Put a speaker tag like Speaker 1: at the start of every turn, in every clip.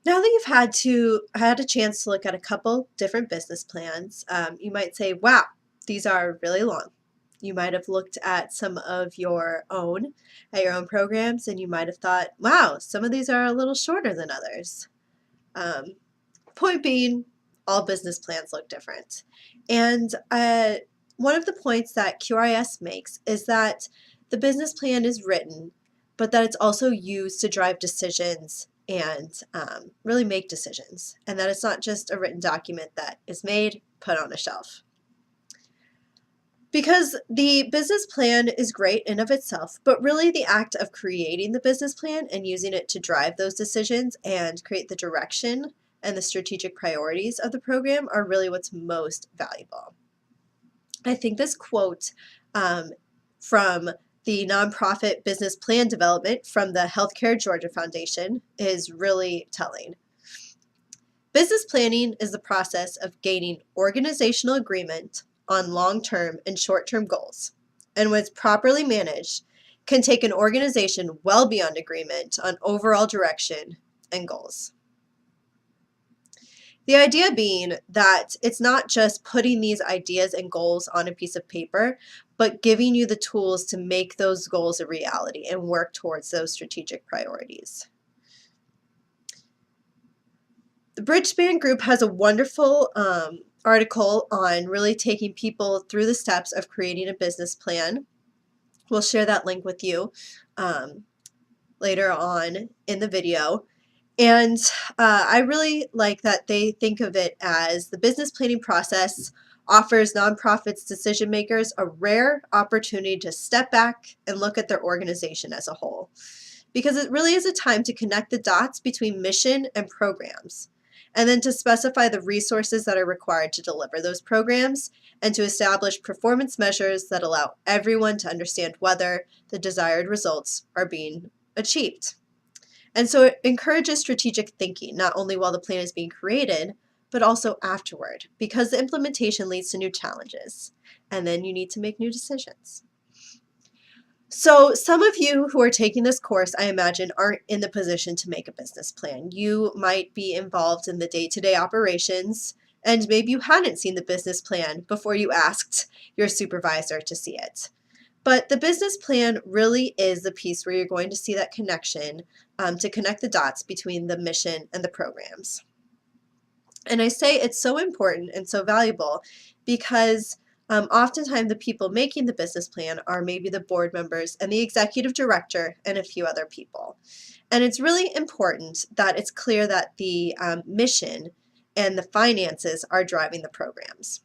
Speaker 1: Now that you've had a chance to look at a couple different business plans, you might say, wow, these are really long. You might have looked at some of your own, programs, and you might have thought, wow, some of these are a little shorter than others. Um, Point being, all business plans look different. And one of the points that QRIS makes is that the business plan is written, but that it's also used to drive decisions and really make decisions, and that it's not just a written document that is made, put on a shelf. Because the business plan is great in of itself, but really the act of creating the business plan and using it to drive those decisions and create the direction and the strategic priorities of the program are really what's most valuable. I think this quote from the nonprofit business plan development from the Healthcare Georgia Foundation is really telling. Business planning is the process of gaining organizational agreement on long-term and short-term goals, and when it's properly managed, can take an organization well beyond agreement on overall direction and goals. The idea being that it's not just putting these ideas and goals on a piece of paper, but giving you the tools to make those goals a reality and work towards those strategic priorities. The Bridgespan Group has a wonderful article on really taking people through the steps of creating a business plan. We'll share that link with you later on in the video. And I really like that they think of it as the business planning process offers nonprofits decision makers a rare opportunity to step back and look at their organization as a whole. Because it really is a time to connect the dots between mission and programs, and then to specify the resources that are required to deliver those programs, and to establish performance measures that allow everyone to understand whether the desired results are being achieved. And so it encourages strategic thinking, not only while the plan is being created, but also afterward, because the implementation leads to new challenges, and then you need to make new decisions. So some of you who are taking this course, I imagine, aren't in the position to make a business plan. You might be involved in the day-to-day operations, and maybe you hadn't seen the business plan before you asked your supervisor to see it. But the business plan really is the piece where you're going to see that connection to connect the dots between the mission and the programs. And I say it's so important and so valuable because oftentimes the people making the business plan are maybe the board members and the executive director and a few other people. And it's really important that it's clear that the mission and the finances are driving the programs.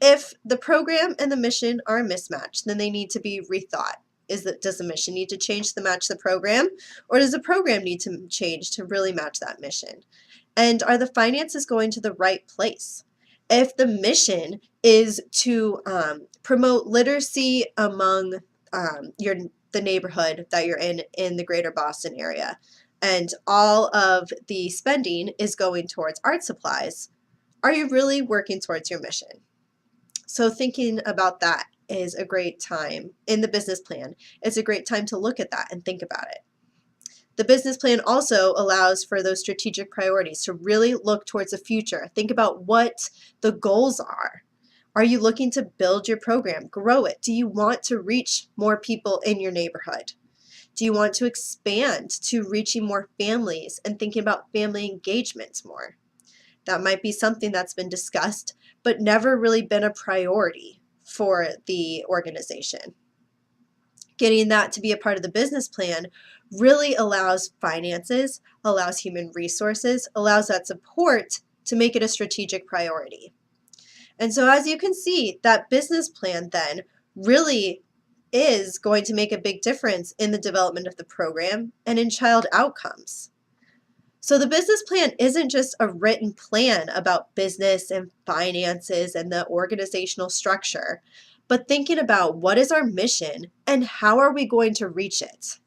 Speaker 1: If the program and the mission are mismatched, then they need to be rethought. Does the mission need to change to match the program, or does the program need to change to really match that mission? And are the finances going to the right place? If the mission is to promote literacy among the neighborhood that you're in the greater Boston area, and all of the spending is going towards art supplies, are you really working towards your mission? So thinking about that is a great time in the business plan. It's a great time to look at that and think about it. The business plan also allows for those strategic priorities to really look towards the future. Think about what the goals are. Are you looking to build your program, grow it? Do you want to reach more people in your neighborhood? Do you want to expand to reaching more families and thinking about family engagements more? That might be something that's been discussed, but never really been a priority for the organization. Getting that to be a part of the business plan really allows finances, allows human resources, allows that support to make it a strategic priority. And so as you can see, that business plan then really is going to make a big difference in the development of the program and in child outcomes. So the business plan isn't just a written plan about business and finances and the organizational structure, but thinking about what is our mission and how are we going to reach it?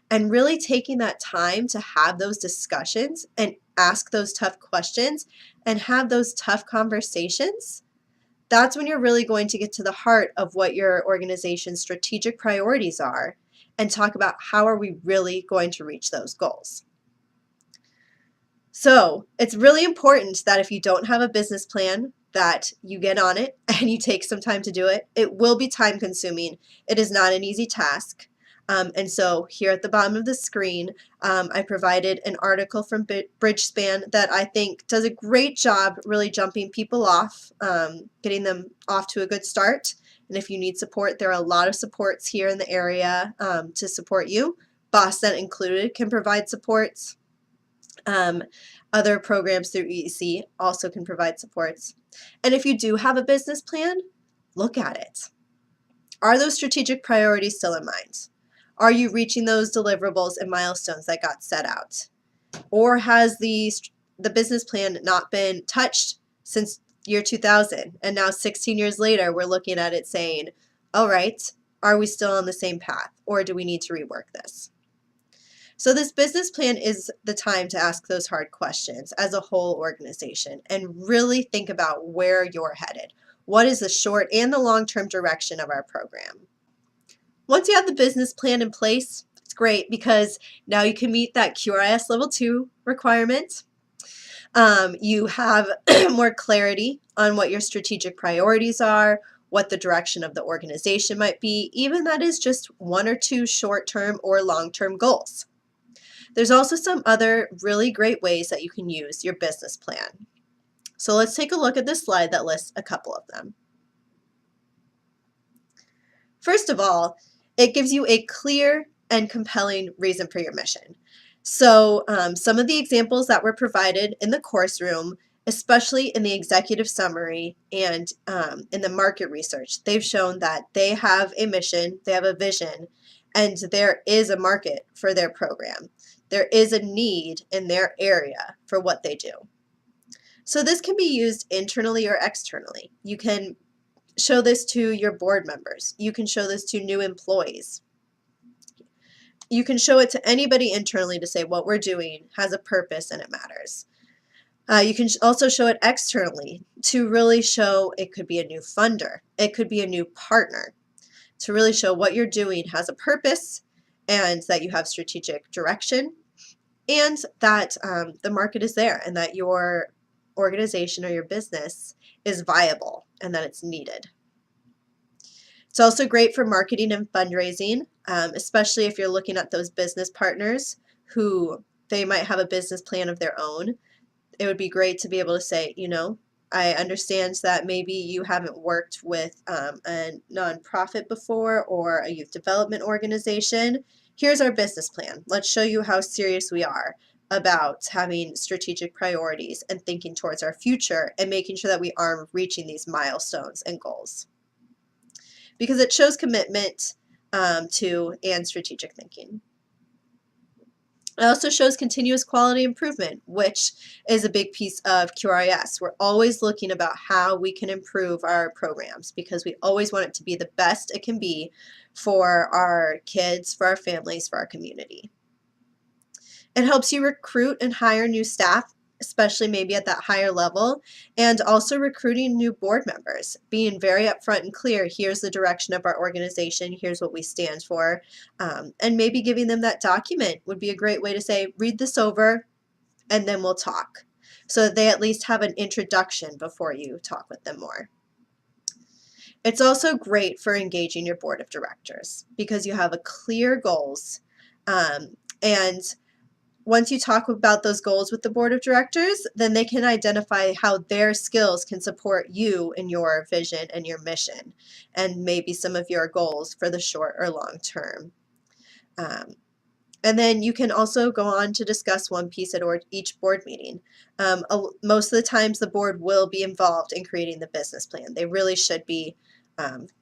Speaker 1: And really taking that time to have those discussions and ask those tough questions and have those tough conversations, that's when you're really going to get to the heart of what your organization's strategic priorities are and talk about how are we really going to reach those goals. So it's really important that if you don't have a business plan, that you get on it and you take some time to do it. It will be time consuming. It is not an easy task. And so here at the bottom of the screen, I provided an article from Bridgespan that I think does a great job really jumping people off, getting them off to a good start. And if you need support, there are a lot of supports here in the area to support you. BOSTnet included can provide supports. Other programs through EEC also can provide supports. And if you do have a business plan, look at it. Are those strategic priorities still in mind? Are you reaching those deliverables and milestones that got set out? Or has the business plan not been touched since year 2000? And now 16 years later, we're looking at it saying, all right, are we still on the same path? Or do we need to rework this? So this business plan is the time to ask those hard questions as a whole organization and really think about where you're headed. What is the short and the long-term direction of our program? Once you have the business plan in place, it's great because now you can meet that QRIS Level 2 requirement. You have more clarity on what your strategic priorities are, what the direction of the organization might be, even that is just one or two short-term or long-term goals. There's also some other really great ways that you can use your business plan. So let's take a look at this slide that lists a couple of them. First of all, it gives you a clear and compelling reason for your mission. So some of the examples that were provided in the course room, especially in the executive summary and in the market research, they've shown that they have a mission, they have a vision, and there is a market for their program. There is a need in their area for what they do. So this can be used internally or externally. You can show this to your board members. You can show this to new employees. You can show it to anybody internally to say what we're doing has a purpose and it matters. You can also show it externally to really show it could be a new funder. It could be a new partner to really show what you're doing has a purpose and that you have strategic direction and that the market is there and that your organization or your business is viable and that it's needed. It's also great for marketing and fundraising, especially if you're looking at those business partners who they might have a business plan of their own. It would be great to be able to say, you know, I understand that maybe you haven't worked with a nonprofit before or a youth development organization. Here's our business plan. Let's show you how serious we are about having strategic priorities and thinking towards our future and making sure that we are reaching these milestones and goals. Because it shows commitment to and strategic thinking. It also shows continuous quality improvement, which is a big piece of QRIS. We're always looking about how we can improve our programs because we always want it to be the best it can be for our kids, for our families, for our community. It helps you recruit and hire new staff, especially maybe at that higher level, and also recruiting new board members, being very upfront and clear, here's the direction of our organization, here's what we stand for, and maybe giving them that document would be a great way to say, read this over, and then we'll talk, so that they at least have an introduction before you talk with them more. It's also great for engaging your board of directors because you have a clear goals, and once you talk about those goals with the board of directors, then they can identify how their skills can support you in your vision and your mission, and maybe some of your goals for the short or long term. And then you can also go on to discuss one piece at each board meeting. Most of the times the board will be involved in creating the business plan. They really should be.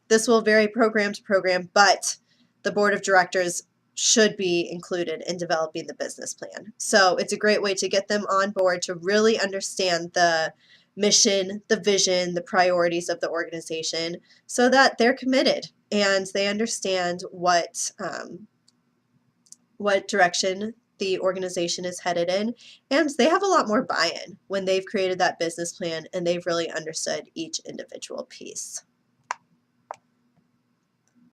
Speaker 1: This will vary program to program, but the board of directors should be included in developing the business plan. So it's a great way to get them on board to really understand the mission, the vision, the priorities of the organization so that they're committed and they understand what direction the organization is headed in, and they have a lot more buy-in when they've created that business plan and they've really understood each individual piece.